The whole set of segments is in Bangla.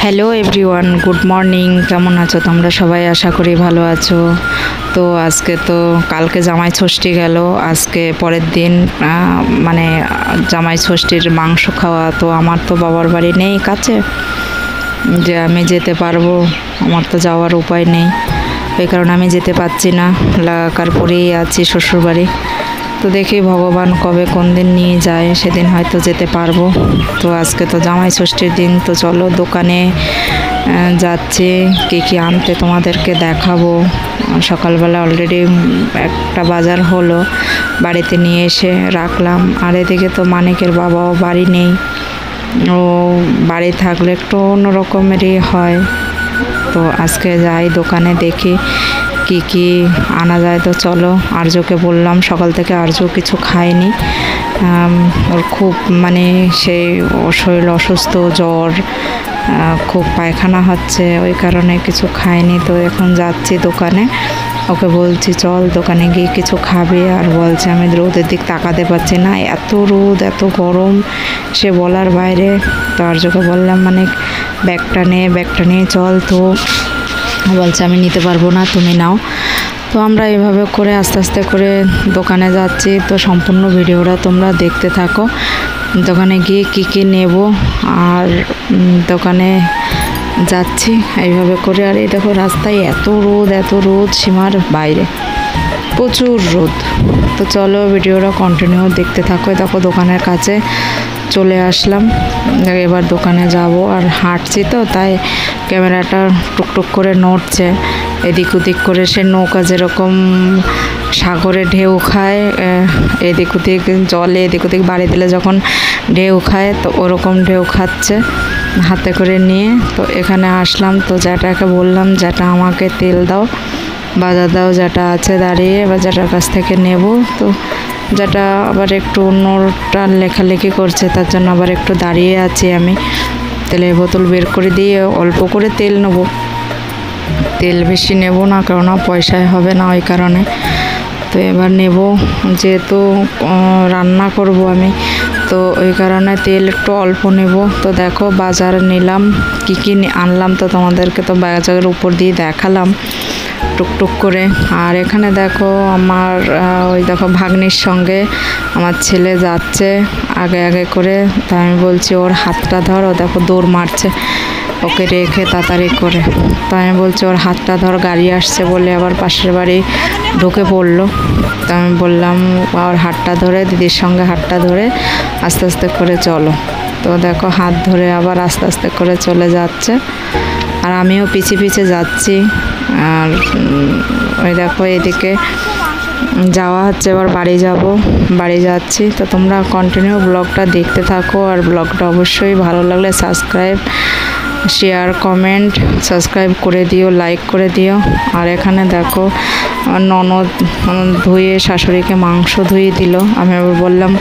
Hello everyone, good morning. কেমন আছো তোমরা সবাই? আশা করি ভালো আছো। তো আজকে তো কালকে জামাই ষষ্ঠী গেল, আজকে পরের দিন মানে জামাই ষষ্ঠীর মাংস খাওয়া। তো আমার তো বাবার বাড়ি নেই কাছে যে আমি যেতে পারবো, আমার তো যাওয়ার উপায় নেই, এই কারণে আমি যেতে পারছি না, লাগাকার পরেই আছি শ্বশুরবাড়ি। তো দেখি ভগবান কবে কোন দিন নিয়ে যায়, সেদিন হয়তো যেতে পারবো। তো আজকে তো জামাই ষষ্ঠীর দিন, তো চলো দোকানে যাচ্ছি, কী আনতে তোমাদেরকে দেখাবো। সকালবেলা অলরেডি একটা বাজার হলো, বাড়িতে নিয়ে এসে রাখলাম। আর এদিকে তো মানিকের বাবাও বাড়ি নেই, ও বাড়ি থাকলে একটু অন্যরকমেরই হয়। তো আজকে যাই দোকানে, দেখি কি আনা যায়। তো চলো, আর্যকে বললাম, সকাল থেকে আর্য কিছু খায়নি, ওর খুব মানে সেই শরীর অসুস্থ, জ্বর, খুব পায়খানা হচ্ছে, ওই কারণে কিছু খায়নি। তো এখন যাচ্ছি দোকানে, ওকে বলছি চল দোকানে গিয়ে কিছু খাবে, আর বলছে আমি রোদের দিক তাকাতে পারছি না, এত রোদ এত গরম, সে বলার বাইরে। তো আর্যকে বললাম মানে ব্যাগটা নিয়ে চল, তো বলছে আমি নিতে পারবো না, তুমি নাও। তো আমরা এভাবে করে আস্তে আস্তে করে দোকানে যাচ্ছি। তো সম্পূর্ণ ভিডিওটা তোমরা দেখতে থাকো, দোকানে গিয়ে কী নেব আর দোকানে যাচ্ছি এইভাবে করে। আর এই দেখো রাস্তায় এত রোদ সীমার বাইরে, প্রচুর রোদ। তো চলো ভিডিওটা কন্টিনিউ দেখতে থাকো। দেখো দোকানের কাছে চলে আসলাম, এবার দোকানে যাব। আর হাঁটছি তো, তাই ক্যামেরাটা টুকটুক করে নড়ছে এদিক ওদিক করে, সে নৌকা যেরকম সাগরে ঢেউ খায়, এদিক ওদিক জলে এদিক ওদিক বাড়ি দিলে যখন ঢেউ খায়, তো ওরকম ঢেউ খাচ্ছে হাতে করে নিয়ে। তো এখানে আসলাম, তো জ্যাঠাকে বললাম জ্যাঠা আমাকে তেল দাও, বাজার দাও, জ্যাঠা আছে দাঁড়িয়ে, এবার জ্যাঠার কাছ থেকে নেব। তো যেটা আবার একটু অন্যটা লেখালেখি করছে, তার জন্য আবার একটু দাঁড়িয়ে আছি আমি। তেলের বোতল বের করে দিয়ে অল্প করে তেল নেব, তেল বেশি নেব না, কেননা পয়সায় হবে না, ওই কারণে। তো এবার নেব, যেহেতু রান্না করব আমি, তো ওই কারণে তেল একটু অল্প নেব। তো দেখো বাজার নিলাম, কী আনলাম, তো তোমাদেরকে তো বাজারের উপর দিয়ে দেখালাম টুকটুক করে। আর এখানে দেখো আমার ওই দেখো ভাগ্নির সঙ্গে আমার ছেলে যাচ্ছে আগে করে। তাই আমি বলছি ওর হাতটা ধর, ও দেখো দৌড় মারছে, ওকে রেখে তাড়াতাড়ি করে। তো আমি বলছি ওর হাতটা ধর, গাড়ি আসছে বলে আবার পাশের বাড়ি ঢুকে পড়লো। তো আমি বললাম ওর হাতটা ধরে, দিদির সঙ্গে হাতটা ধরে আস্তে আস্তে করে চলো। তো দেখো হাত ধরে আবার আস্তে আস্তে করে চলে যাচ্ছে, আর আমিও পিছে যাচ্ছি। আর ওই দেখো এদিকে যাওয়া হচ্ছে, এবার বাড়ি যাচ্ছি। তো তোমরা কন্টিনিউ ব্লগটা দেখতে থাকো, আর ব্লগটা অবশ্যই ভালো লাগলে সাবস্ক্রাইব, শেয়ার, কমেন্ট, সাবস্ক্রাইব করে দিও, লাইক করে দিও। আর এখানে দেখো ননদ ধুয়ে শাশুড়িকে মাংস ধুয়ে দিল। আমি আবার বললাম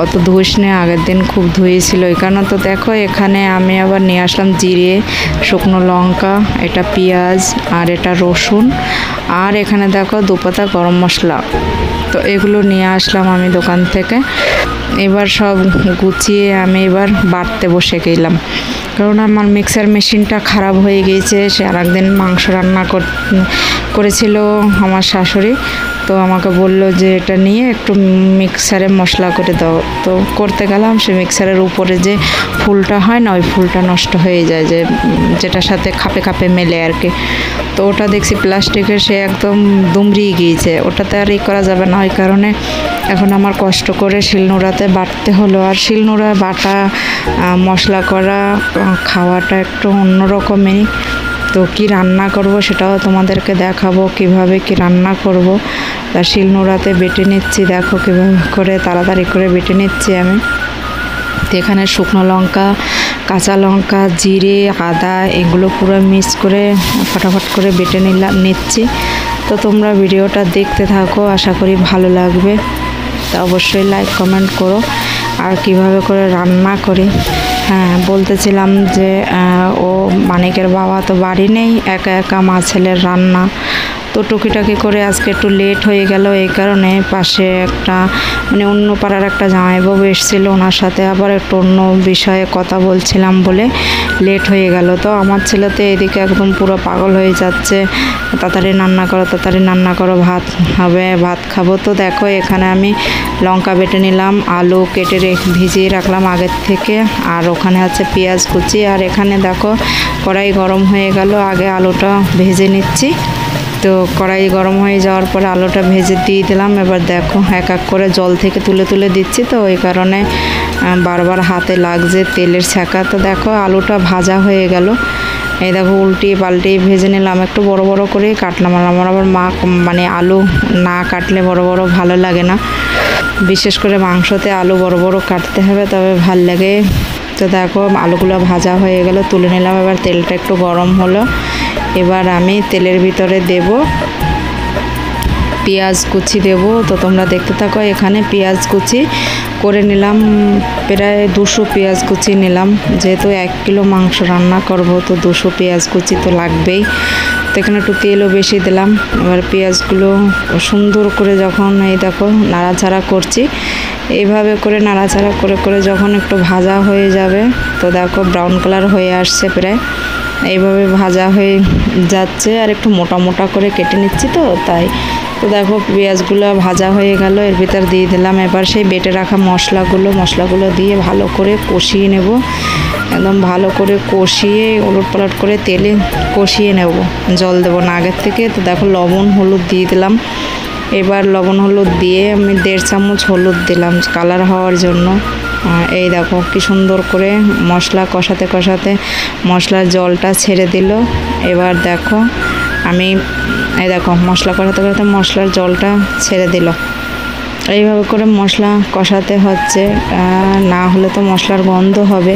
অত ধুইস নে, আগের দিন খুব ধুয়েছিল এই কারণে। তো দেখো এখানে আমি আবার নিয়ে আসলাম জিরে, শুকনো লঙ্কা, এটা পেঁয়াজ, আর এটা রসুন, আর এখানে দেখো 2 পাতা গরম মশলা। তো এগুলো নিয়ে আসলাম আমি দোকান থেকে। এবার সব গুছিয়ে আমি এবার বাটতে বসে গেলাম, কারণ আমার মিক্সার মেশিনটা খারাপ হয়ে গিয়েছে। সে আর একদিন মাংস রান্না করেছিল আমার শাশুড়ি, তো আমাকে বলল যে এটা নিয়ে একটু মিক্সারে মশলা করে দাও। তো করতে গেলাম, সে মিক্সারের উপরে যে ফুলটা হয় না, ওই ফুলটা নষ্ট হয়ে যায়, যেটার সাথে খাপে মেলে আর কি। তো ওটা দেখছি প্লাস্টিকের, সে একদম দুমড়িয়ে গিয়েছে, ওটাতে আর করা যাবে না, ওই কারণে এখন আমার কষ্ট করে শিলনোড়াতে বাটতে হলো। আর শিলনোড়া বাটা মশলা করা খাওয়াটা একটু অন্যরকমই। তো কি রান্না করব সেটাও তোমাদেরকে দেখাবো, কিভাবে কি রান্না করব। তা শিলনোড়াতে বেটে নিচ্ছি, দেখো কীভাবে করে তাড়াতাড়ি করে বেটে নিচ্ছি আমি। তো এখানে শুকনো লঙ্কা, কাঁচা লঙ্কা, জিরে, আদা এগুলো পুরো মিক্স করে ফটাফট করে বেটে নিচ্ছি। তো তোমরা ভিডিওটা দেখতে থাকো, আশা করি ভালো লাগবে। তা অবশ্যই লাইক কমেন্ট করো। আর কিভাবে করে রান্না করি, হ্যাঁ বলতেছিলাম যে ও মানিকের বাবা তো বাড়ি নেই, একা মা ছেলের রান্না। তো টুকিটাকি করে আজকে একটু লেট হয়ে গেল, এই কারণে পাশে একটা মানে অন্য পাড়ার একটা জামাইবাবু এসেছিল, ওনার সাথে আবার একটু অন্য বিষয়ে কথা বলছিলাম বলে লেট হয়ে গেল। তো আমার ছেলে তো এদিকে একদম পুরো পাগল হয়ে যাচ্ছে, তাড়াতাড়ি রান্না করো, তাড়াতাড়ি রান্না করো, ভাত হবে, ভাত খাবো। তো দেখো এখানে আমি লঙ্কা বেটে নিলাম, আলু কেটে ভিজিয়ে রাখলাম আগের থেকে, আর ওখানে আছে পেঁয়াজ কুচি। আর এখানে দেখো কড়াই গরম হয়ে গেল, আগে আলুটা ভেজে নিচ্ছি। তো কড়াই গরম হয়ে যাওয়ার পরে আলুটা ভেজে দিয়ে দিলাম। এবার দেখো এক এক করে জল থেকে তুলে তুলে দিচ্ছি, তো ওই কারণে বারবার হাতে লাগছে তেলের ছ্যাঁকা। তো দেখো আলুটা ভাজা হয়ে গেল, এই দেখো উল্টিয়ে পাল্টিয়ে ভেজে নিলাম, একটু বড় বড় করেই কাটলাম। আর আমার আবার মা মানে আলু না কাটলে বড় বড় ভালো লাগে না, বিশেষ করে মাংসতে আলু বড় বড় কাটতে হবে তবে ভাল লাগে। তো দেখো আলুগুলো ভাজা হয়ে গেল, তুলে নিলাম। এবার তেলটা একটু গরম হলো, এবার আমি তেলের ভিতরে দেব পেঁয়াজ কুচি দেব। তো তোমরা দেখতে থাকো, এখানে পেঁয়াজ কুচি করে নিলাম, প্রায় 200 পেঁয়াজ কুচি নিলাম, যেহেতু 1 কিলো মাংস রান্না করব তো 200 পেঁয়াজ কুচি তো লাগবেই। তো এখানে একটু তেলও বেশি দিলাম। এবার পেঁয়াজগুলো সুন্দর করে যখন এই দেখো নাড়াচাড়া করছি, এইভাবে করে নাড়াচাড়া করে করে যখন একটু ভাজা হয়ে যাবে, তো দেখো ব্রাউন কালার হয়ে আসছে প্রায়, এইভাবে ভাজা হয়ে যাচ্ছে। আর একটু মোটা মোটা করে কেটে নিচ্ছি তো তাই। তো দেখো পেঁয়াজগুলো ভাজা হয়ে গেল, এর ভিতর দিয়ে দিলাম এবার সেই বেটে রাখা মশলাগুলো দিয়ে ভালো করে কষিয়ে নেব, একদম ভালো করে কষিয়ে ওলটপালট করে তেলে কষিয়ে নেব, জল দেবো না আগের থেকে। তো দেখো লবণ হলুদ দিয়ে দিলাম, এবার লবণ হলুদ দিয়ে আমি 1.5 চামচ হলুদ দিলাম কালার হওয়ার জন্য। এই দেখো কি সুন্দর করে মশলা কষাতে কষাতে মশলার জলটা ছেড়ে দিল। এবার দেখো আমি এই দেখো মশলা কষাতে কষাতে মশলার জলটা ছেড়ে দিল, এইভাবে করে মশলা কষাতে হচ্ছে, না হলে তো মশলার গন্ধ হবে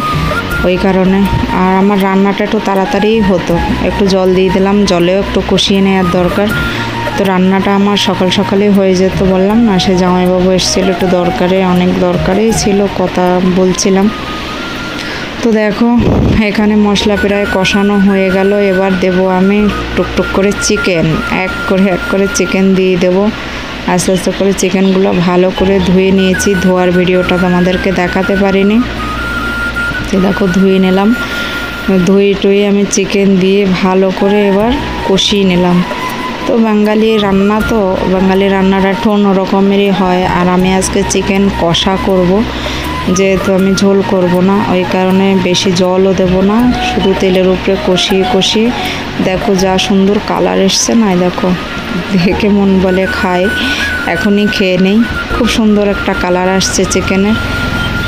ওই কারণে। আর আমার রান্নাটা একটু তাড়াতাড়িই হতো, একটু জল দিয়ে দিলাম, জলেও একটু কষিয়ে নেওয়ার দরকার। তো রান্নাটা আমার সকাল সকালেই হয়ে যেত, বললাম না সে জামাইবাবু এসেছিলো একটু দরকারে, অনেক দরকারেই ছিল, কথা বলছিলাম। তো দেখো এখানে মশলা প্রায় কষানো হয়ে গেল, এবার দেব আমি টুকটুক করে চিকেন, এক করে চিকেন দিয়ে দেবো। আস্তে আস্তে করে চিকেনগুলো ভালো করে ধুয়ে নিয়েছি, ধোয়ার ভিডিওটা তোমাদেরকে দেখাতে পারিনি। তো দেখো ধুয়ে নিলাম, ধুয়ে টুয়ে আমি চিকেন দিয়ে ভালো করে এবার কষিয়ে নিলাম। তো বাঙালি রান্না, তো বাঙালি রান্নাটা একটু অন্য রকমেরই হয়। আর আমি আজকে চিকেন কষা করব, যেহেতু আমি ঝোল করব না, ওই কারণে বেশি জলও দেব না, শুধু তেলের উপরে কষিয়ে কষিয়ে দেখো যা সুন্দর কালার এসছে না, দেখো দেখে মন বলে খাই, এখনই খেয়ে নেই। খুব সুন্দর একটা কালার আসছে চিকেনের,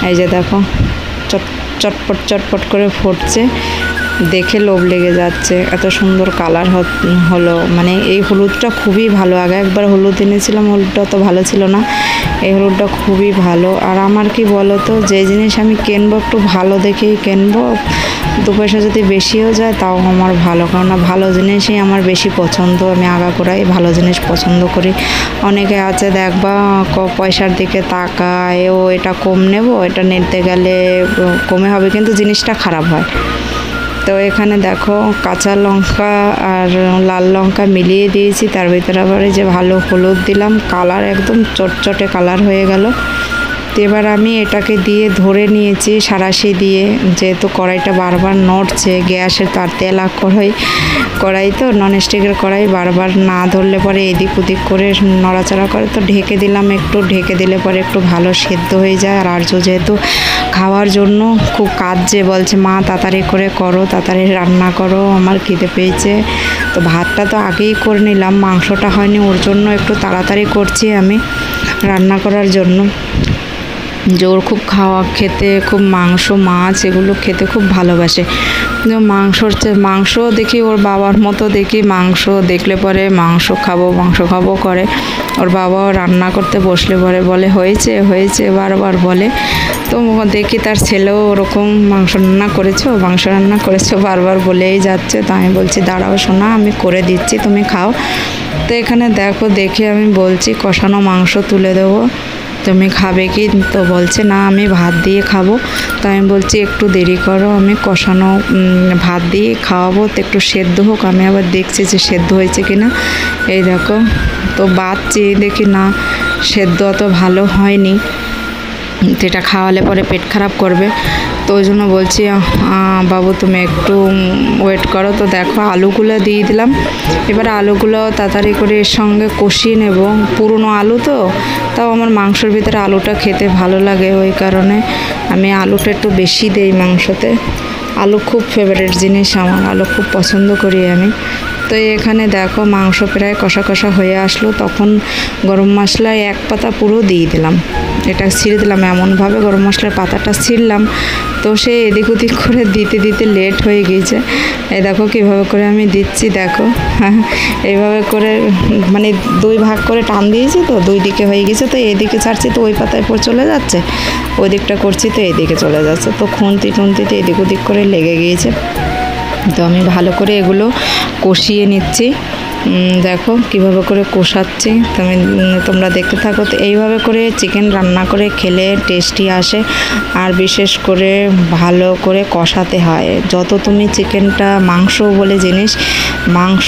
এই যে দেখো চটপট চটপট করে ফুটছে, দেখে লোভ লেগে যাচ্ছে, এত সুন্দর কালার হলো। মানে এই হলুদটা খুবই ভালো, আগে একবার হলুদ এনেছিলাম, হলুদটা তো ভালো ছিল না, এই হলুদটা খুবই ভালো। আর আমার কি বলো তো, যে জিনিস আমি কিনবো একটু ভালো দেখেই কিনবো, 2 পয়সা যদি বেশিও যায় তাও আমার ভালো, কারণ ভালো জিনিসই আমার বেশি পছন্দ, আমি আগাগোড়াই ভালো জিনিস পছন্দ করি। অনেকে আছে দেখবা পয়সার দিকে তাকায়, ও এটা কম নেব, এটা নিতে গেলে কমে হবে, কিন্তু জিনিসটা খারাপ হয়। তো এখানে দেখো কাঁচা লঙ্কা আর লাল লঙ্কা মিলিয়ে দিয়েছি, তার ভিতরে আবার যে ভালো হলুদ দিলাম, কালার একদম চটচটে কালার হয়ে গেল। তো এবার আমি এটাকে দিয়ে ধরে নিয়েছি সাঁড়াশি দিয়ে, যেহেতু কড়াইটা বারবার নড়ছে, গ্যাসের তার তেলা কড়াই তো ননস্টিকের কড়াই, বারবার না ধরলে পরে এদিক ওদিক করে নড়াচড়া করে। তো ঢেকে দিলাম, একটু ঢেকে দিলে পরে একটু ভালো সেদ্ধ হয়ে যায়। আর আর্য যেহেতু খাওয়ার জন্য খুব কাঁদছে, বলছে মা তাড়াতাড়ি করে করো, তাড়াতাড়ি রান্না করো, আমার খিদে পেয়েছে। তো ভাতটা তো আগেই করে নিলাম, মাংসটা হয়নি, ওর জন্য একটু তাড়াতাড়ি করছি আমি রান্না করার জন্য। জোর খুব খেতে খুব মাংস মাছ এগুলো খেতে খুব ভালোবাসে। মাংস দেখি ওর বাবার মতো, দেখি মাংস দেখলে পরে মাংস খাবো করে। ওর বাবাও রান্না করতে বসলে পরে বলে হয়েছে হয়েছে বারবার বলে। তো দেখি তার ছেলেও ওরকম মাংস রান্না করেছো বারবার বলেই যাচ্ছে। তো আমি বলছি দাঁড়াও শোনা, আমি করে দিচ্ছি, তুমি খাও। তো এখানে দেখে আমি বলছি কষানো মাংস তুলে দেবো। তুমি খাবে কি? তো বলছে না আমি ভাত দিয়ে খাবো। তো আমি বলছি একটু দেরি করো, আমি কষানো ভাত দিয়ে খাওয়াবো, তো একটু সেদ্ধ হোক। আমি আবার দেখছি যে সেদ্ধ হয়েছে কিনা। এই দেখো, তো ভাত চেয়ে দেখি না সেদ্ধ অত ভালো হয়নি, যেটা খাওয়ালে পরে পেট খারাপ করবে। তো ওই জন্য বলছি বাবু তুমি একটু ওয়েট করো। তো দেখো আলুগুলো দিয়ে দিলাম। এবার আলুগুলো তাড়াতাড়ি করে এর সঙ্গে কষিয়ে নেব। পুরনো আলু তো, তাও আমার মাংসর ভিতরে আলুটা খেতে ভালো লাগে, ওই কারণে আমি আলুটা একটু বেশি দেই মাংসতে। আলু খুব ফেভারিট জিনিস আমার, আলু খুব পছন্দ করি আমি। তো এখানে দেখো মাংস প্রায় কষা কষা হয়ে আসলো, তখন গরম মশলায় এক পাতা পুরো দিয়ে দিলাম। এটা ছিঁড়ে দিলাম, এমনভাবে গরম মশলার পাতাটা ছিঁড়লাম, তো সে এদিক ওদিক করে দিতে দিতে লেট হয়ে গিয়েছে। এই দেখো কীভাবে করে আমি দিচ্ছি, দেখো এইভাবে করে মানে দুই ভাগ করে টান দিয়েছি, তো দুই দিকে হয়ে গেছে। তো এদিকে ছাড়ছি তো ওই পাতায় পর চলে যাচ্ছে, ওই দিকটা করছি তো এদিকে চলে যাচ্ছে, তো খুন্তি টুন্তিতে এদিক ওদিক করে লেগে গিয়েছে। তো আমি ভালো করে এগুলো কষিয়ে নিচ্ছি। দেখো কিভাবে করে কষাচ্ছি, তোমরা দেখতে থাকো। তো এইভাবে করে চিকেন রান্না করে খেলে টেস্টি আসে, আর বিশেষ করে ভালো করে কষাতে হয়। যত তুমি চিকেনটা, মাংস বলে জিনিস, মাংস